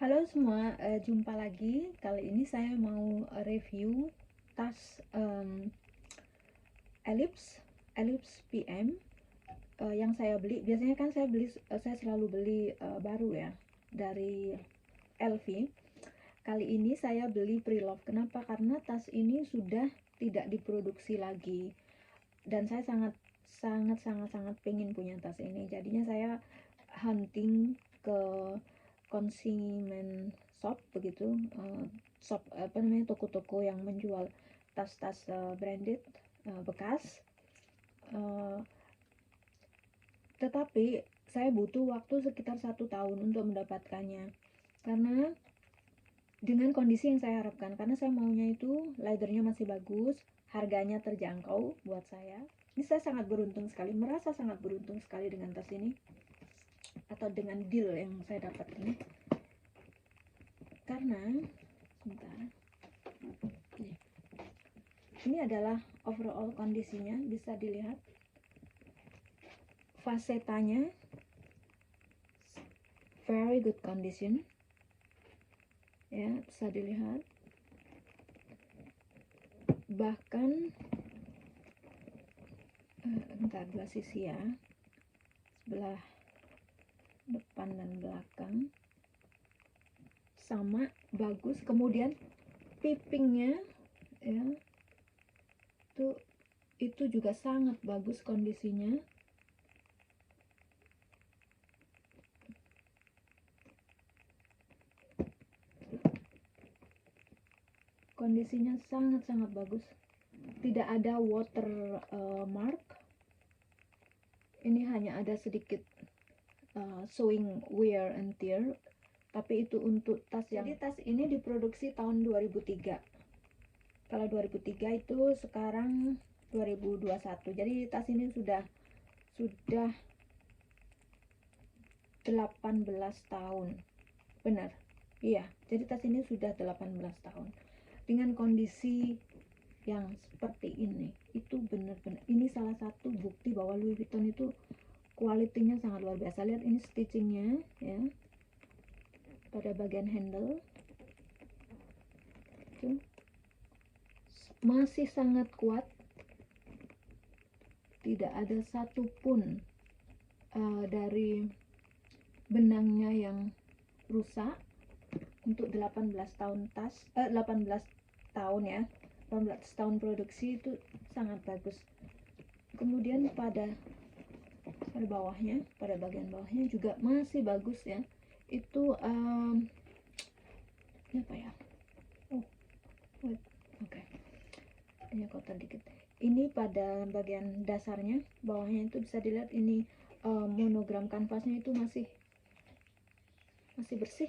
Halo semua, jumpa lagi. Kali ini saya mau review tas Ellipse PM yang saya beli. Biasanya kan saya selalu beli baru ya dari LV. Kali ini saya beli pre-love. Kenapa? Karena tas ini sudah tidak diproduksi lagi dan saya sangat pengen punya tas ini. Jadinya saya hunting ke consignment shop begitu, toko-toko yang menjual tas-tas branded bekas. Tetapi saya butuh waktu sekitar 1 tahun untuk mendapatkannya, karena dengan kondisi yang saya harapkan, karena saya maunya itu leathernya masih bagus, harganya terjangkau buat saya. Ini saya sangat beruntung sekali, merasa sangat beruntung sekali dengan tas ini atau dengan deal yang saya dapat ini. Karena sebentar, ini adalah overall kondisinya, bisa dilihat fasetanya very good condition ya, bisa dilihat. Bahkan dua sisi ya, sebelah depan dan belakang sama bagus. Kemudian pipingnya ya, itu juga sangat bagus kondisinya. Kondisinya sangat bagus, tidak ada water mark. Ini hanya ada sedikit showing wear and tear, tapi itu untuk tas yang... Jadi tas ini diproduksi tahun 2003. Kalau 2003 itu sekarang 2021. Jadi tas ini sudah 18 tahun. Benar. Iya, jadi tas ini sudah 18 tahun. Dengan kondisi yang seperti ini, itu benar-benar, ini salah satu bukti bahwa Louis Vuitton itu kualitinya sangat luar biasa. Lihat ini stitchingnya ya, pada bagian handle itu masih sangat kuat, tidak ada satupun dari benangnya yang rusak. Untuk 18 tahun tas, 18 tahun ya, 18 tahun produksi, itu sangat bagus. Kemudian pada bawahnya, pada bagian bawahnya juga masih bagus ya. Itu ini apa ya? Oke. Ini kotor dikit. Ini pada bagian dasarnya, bawahnya itu bisa dilihat ini monogram kanvasnya itu masih bersih.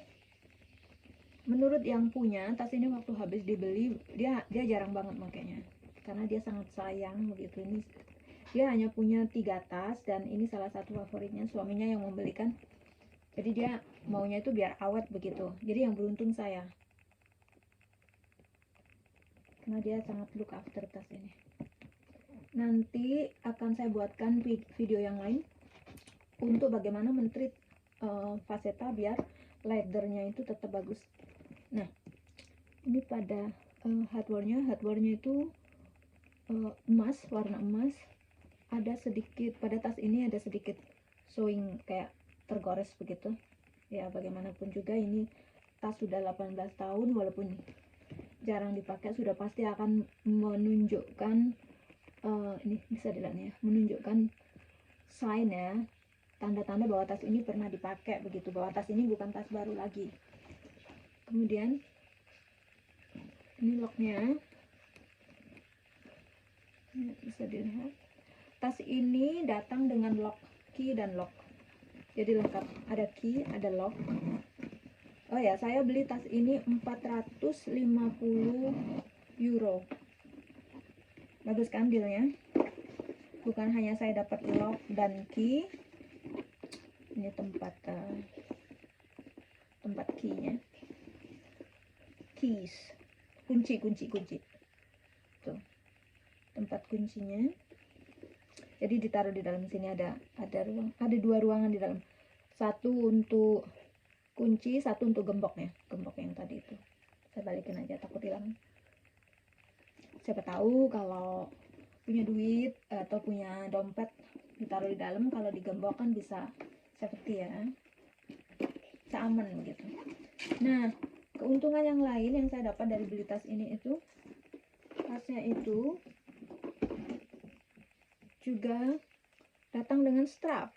Menurut yang punya tas ini, waktu habis dibeli, dia jarang banget makainya karena dia sangat sayang begitu. Ini dia hanya punya 3 tas dan ini salah satu favoritnya, suaminya yang membelikan. Jadi dia maunya itu biar awet begitu. Jadi yang beruntung saya, karena dia sangat look after tas ini. Nanti akan saya buatkan video yang lain untuk bagaimana mentreat faseta biar leathernya itu tetap bagus. Nah, ini pada hardware-nya itu emas, warna emas. Ada sedikit pada tas ini, ada sedikit showing kayak tergores begitu ya. Bagaimanapun juga ini tas sudah 18 tahun, walaupun jarang dipakai, sudah pasti akan menunjukkan ini bisa dilihat ya, menunjukkan sign ya, tanda-tanda bahwa tas ini pernah dipakai begitu, bahwa tas ini bukan tas baru lagi. Kemudian ini locknya ya, bisa dilihat. Tas ini datang dengan lock, key dan lock, jadi lengkap, ada key, ada lock. Oh ya, saya beli tas ini 450 euro. Bagus kan dealnya? Bukan hanya saya dapat lock dan key, ini tempat keynya, keys, kunci tuh, tempat kuncinya. Jadi ditaruh di dalam sini, ada 2 ruangan di dalam. Satu untuk kunci, satu untuk gemboknya, gembok yang tadi itu. Saya balikin aja, takut hilang. Siapa tahu kalau punya duit atau punya dompet ditaruh di dalam, kalau digembok kan bisa safety ya, bisa aman begitu. Nah, keuntungan yang lain yang saya dapat dari beli tas ini itu, tasnya itu juga datang dengan strap.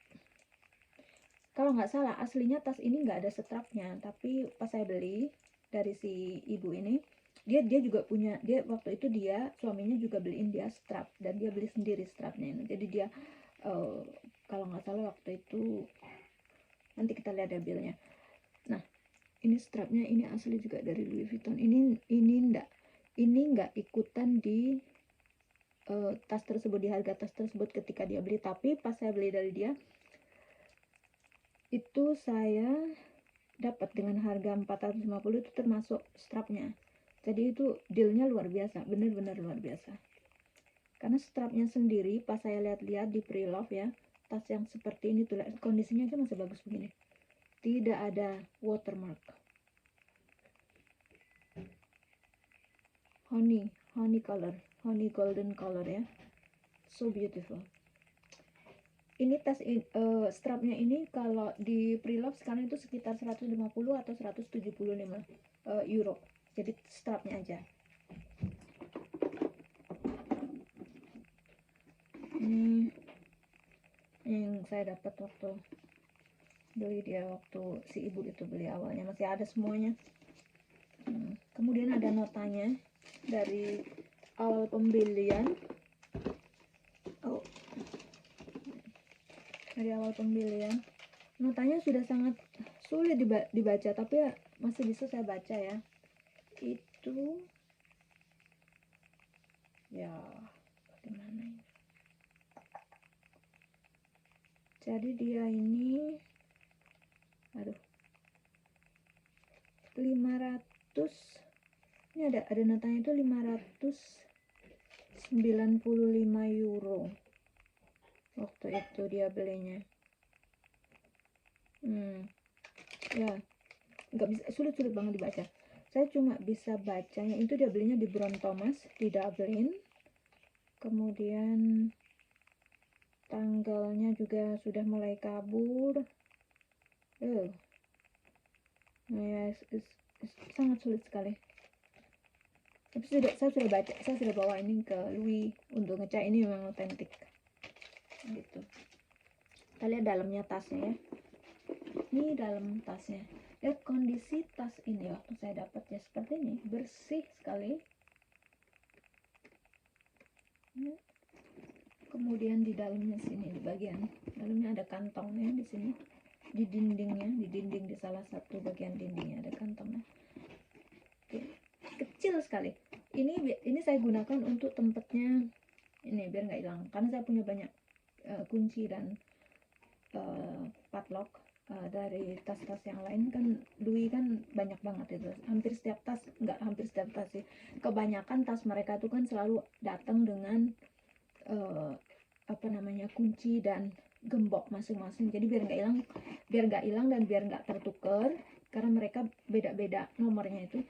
Kalau nggak salah aslinya tas ini nggak ada strapnya, tapi pas saya beli dari si ibu ini, dia juga punya, dia waktu itu dia suaminya juga beliin dia strap, dan dia beli sendiri strapnya ini. Jadi dia kalau nggak salah waktu itu, nanti kita lihat ya bilnya. Nah, ini strapnya ini asli juga dari Louis Vuitton. Ini nggak ikutan di tas tersebut, di harga tas tersebut ketika dia beli, tapi pas saya beli dari dia itu saya dapat dengan harga 450, itu termasuk strapnya. Jadi itu dealnya luar biasa, bener-bener luar biasa. Karena strapnya sendiri pas saya lihat-lihat di Preloved ya, tas yang seperti ini tuh kondisinya aja masih bagus begini, tidak ada watermark. Honey color, honey golden color ya, so beautiful. Ini tas strapnya ini kalau di Preloved sekarang itu sekitar 150 atau 175 euro. Jadi strapnya aja. Ini yang saya dapat waktu beli dia, waktu si ibu itu beli awalnya masih ada semuanya. Kemudian ada notanya dari awal pembelian. Dari awal pembelian notanya sudah sangat sulit dibaca, tapi ya masih bisa saya baca ya. Itu ya bagaimana ini, jadi dia ini 500, ini ada notanya itu 595 euro waktu itu dia belinya. Ya nggak bisa, sulit banget dibaca. Saya cuma bisa bacanya itu dia belinya di Brown Thomas di Dublin. Kemudian tanggalnya juga sudah mulai kabur. Ya, sangat sulit sekali. Tapi saya sudah baca, saya sudah bawa ini ke Louis untuk ngecek ini memang otentik gitu. Kita lihat dalamnya tasnya ya. Ini dalam tasnya, lihat kondisi tas ini waktu saya dapatnya seperti ini, bersih sekali. Kemudian di dalamnya sini, di bagian dalamnya ada kantongnya di sini, di dindingnya, di dinding, di salah satu bagian dindingnya ada kantongnya. Kecil sekali. Ini saya gunakan untuk tempatnya ini biar nggak hilang, karena saya punya banyak kunci dan padlock dari tas-tas yang lain kan. Louis kan banyak banget itu, hampir setiap tas, nggak hampir setiap tas sih, kebanyakan tas mereka tuh kan selalu datang dengan kunci dan gembok masing-masing. Jadi biar nggak hilang dan biar nggak tertukar, karena mereka beda-beda nomornya itu,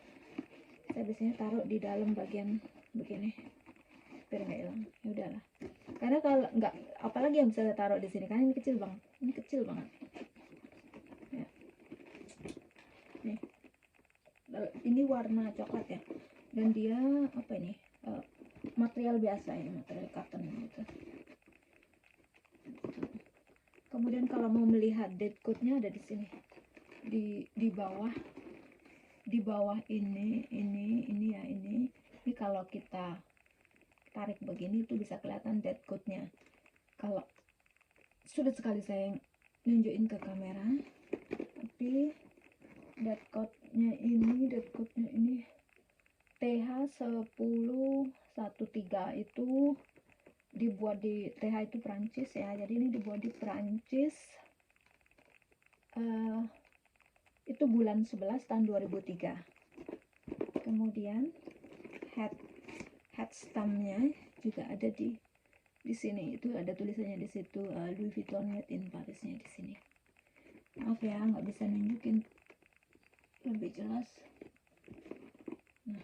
saya biasanya taruh di dalam bagian begini biar nggak hilang. Ya udahlah, karena kalau nggak, apalagi yang bisa saya taruh di sini kan ini kecil banget ya. Nih, ini warna coklat ya, dan dia apa ini, material biasa ini, material cotton gitu. Kemudian kalau mau melihat date code-nya ada di sini, di bawah ini ya, ini kalau kita tarik begini itu bisa kelihatan date code-nya. Kalau sulit sekali saya nunjukin ke kamera, tapi date code-nya ini TH1013 itu dibuat di, TH itu Prancis ya, jadi ini dibuat di Prancis, itu bulan 11 tahun 2003. Kemudian head stamp-nya juga ada di sini, itu ada tulisannya di situ, Louis Vuitton Made in Paris-nya di sini. Maaf ya nggak bisa nunjukin lebih jelas. Nah,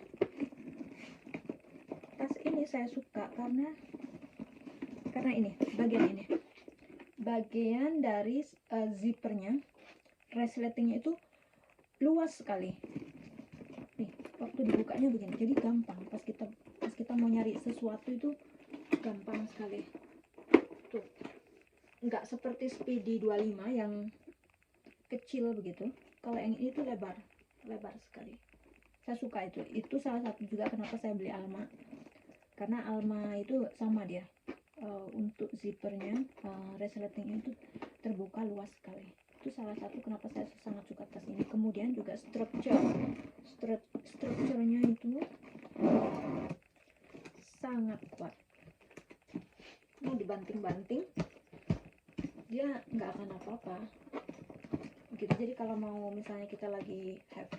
tas ini saya suka karena ini bagian dari zippernya, resletingnya itu luas sekali. Nih, waktu dibukanya begini, jadi gampang. Pas kita mau nyari sesuatu itu gampang sekali. Tuh, nggak seperti Speedy 25 yang kecil begitu. Kalau yang ini tuh lebar sekali. Saya suka itu. Itu salah satu juga kenapa saya beli Alma. Karena Alma itu sama dia. Untuk zippernya, resletingnya itu terbuka luas sekali. Itu salah satu kenapa saya sangat suka tas ini. Kemudian juga strukturnya itu sangat kuat. Mau dibanting-banting dia nggak akan apa-apa gitu. Jadi kalau mau misalnya kita lagi have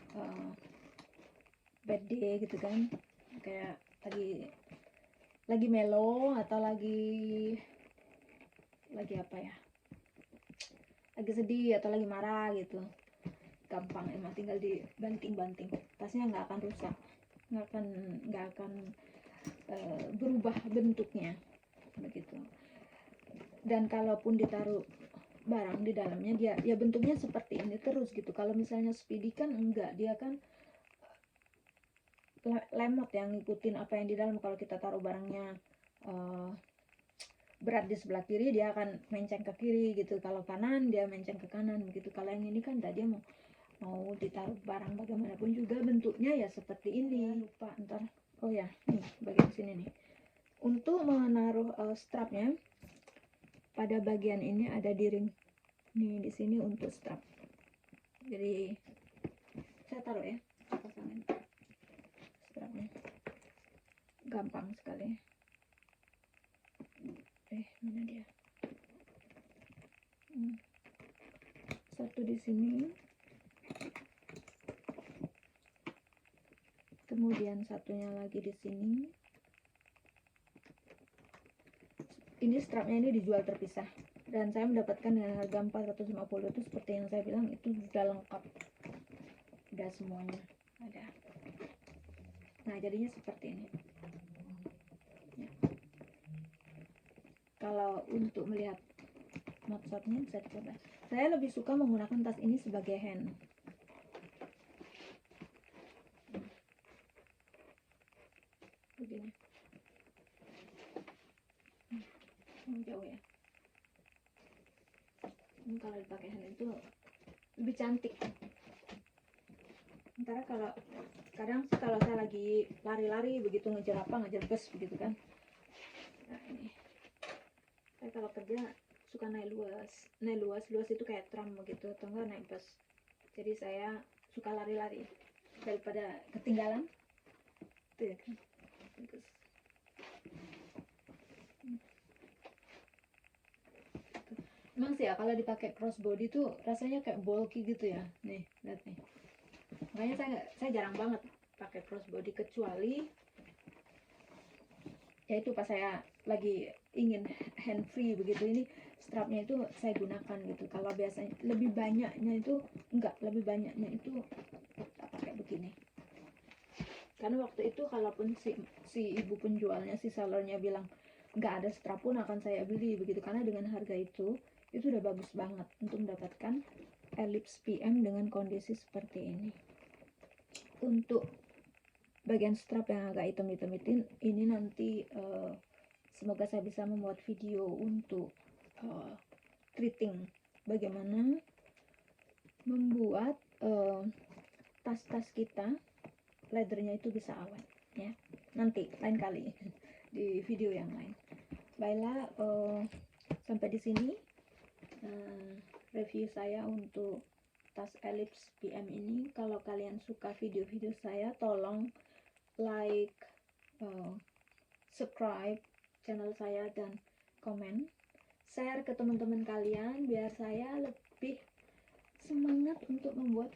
bad day gitu kan, kayak lagi melo atau lagi apa ya, lagi sedih atau lagi marah gitu, gampang emang tinggal dibanting-banting, tasnya nggak akan rusak, nggak akan berubah bentuknya begitu. Dan kalaupun ditaruh barang di dalamnya, dia ya bentuknya seperti ini terus gitu. Kalau misalnya Speedy kan enggak, dia kan lemot yang ngikutin apa yang di dalam. Kalau kita taruh barangnya berat di sebelah kiri, dia akan menceng ke kiri gitu. Kalau kanan, dia menceng ke kanan begitu. Kalau yang ini kan enggak, dia mau ditaruh barang bagaimanapun juga bentuknya ya seperti ini. Ya, lupa ntar. Oh ya, nih bagian sini nih. Untuk menaruh strapnya, pada bagian ini ada di ring nih, di sini untuk strap. Jadi saya taruh ya, pasangin strapnya, gampang sekali. Mana dia? Satu di sini, kemudian satunya lagi di sini. Ini strapnya ini dijual terpisah dan saya mendapatkan dengan harga 450. Itu seperti yang saya bilang, itu sudah lengkap, udah semuanya ada. Nah jadinya seperti ini ya. Kalau untuk melihat maksudnya saya coba, saya lebih suka menggunakan tas ini sebagai hand. Begini jauh ya. Ini kalau dipakai hand itu lebih cantik. Sementara kalau kadang kalau saya lagi lari-lari begitu, ngejar bus begitu kan. Nah ini saya kalau kerja suka naik luas itu kayak tram begitu, atau enggak naik bus. Jadi saya suka lari-lari daripada ketinggalan tuh ya kan. Emang sih ya kalau dipakai crossbody tuh rasanya kayak bulky gitu ya. Nih lihat nih, makanya saya jarang banget pakai crossbody, kecuali yaitu pas saya lagi ingin hand free begitu. Ini strapnya itu saya gunakan gitu. Kalau biasanya lebih banyaknya itu tak pakai begini. Karena waktu itu kalaupun si ibu penjualnya, si sellernya bilang nggak ada strap pun akan saya beli begitu, karena dengan harga itu udah bagus banget untuk mendapatkan Ellipse PM dengan kondisi seperti ini. Untuk bagian strap yang agak hitam-hitam ini nanti semoga saya bisa membuat video untuk treating bagaimana membuat tas-tas kita leathernya itu bisa awet ya. Nanti lain kali di video yang lain. Baiklah, sampai di sini review saya untuk tas Ellipse PM ini. Kalau kalian suka video-video saya, tolong like, subscribe channel saya, dan komen, share ke teman-teman kalian biar saya lebih semangat untuk membuat